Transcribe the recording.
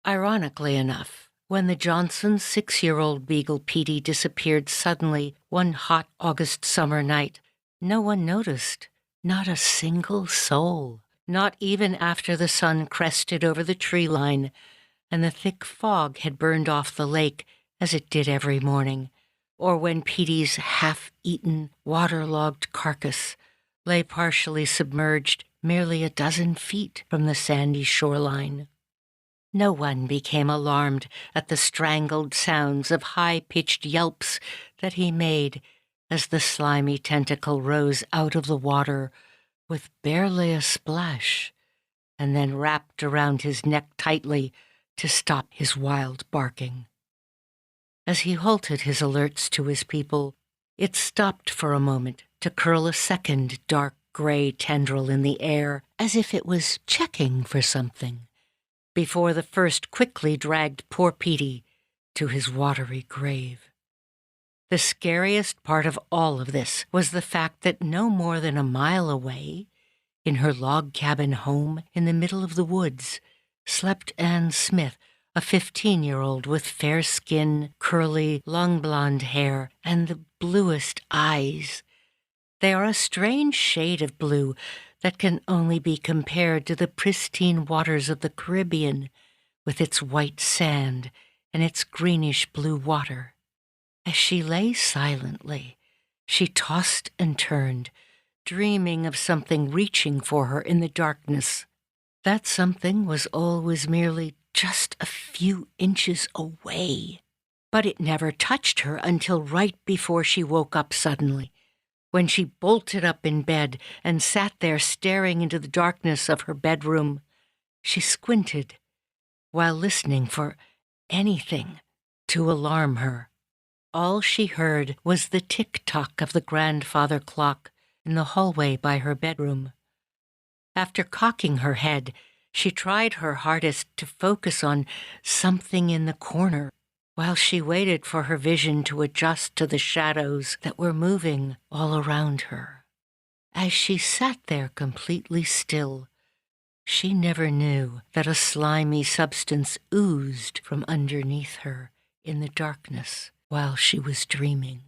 Ironically enough, when the Johnsons' 6-year-old beagle Petey disappeared suddenly one hot August summer night, no one noticed, not a single soul, not even after the sun crested over the tree line and the thick fog had burned off the lake as it did every morning, or when Petey's half-eaten, waterlogged carcass lay partially submerged merely a dozen feet from the sandy shoreline. No one became alarmed at the strangled sounds of high-pitched yelps that he made as the slimy tentacle rose out of the water with barely a splash and then wrapped around his neck tightly to stop his wild barking. As he halted his alerts to his people, it stopped for a moment to curl a second dark gray tendril in the air as if it was checking for something, before the first quickly dragged poor Petey to his watery grave. The scariest part of all of this was the fact that no more than a mile away, in her log cabin home in the middle of the woods, slept Anne Smith, a 15-year-old with fair skin, curly, long blonde hair, and the bluest eyes. They are a strange shade of blue that can only be compared to the pristine waters of the Caribbean, with its white sand and its greenish-blue water. As she lay silently, she tossed and turned, dreaming of something reaching for her in the darkness. That something was always merely just a few inches away. But it never touched her until right before she woke up suddenly, when she bolted up in bed and sat there staring into the darkness of her bedroom. She squinted, while listening for anything to alarm her. All she heard was the tick-tock of the grandfather clock in the hallway by her bedroom. After cocking her head, she tried her hardest to focus on something in the corner, while she waited for her vision to adjust to the shadows that were moving all around her. As she sat there completely still, she never knew that a slimy substance oozed from underneath her in the darkness while she was dreaming.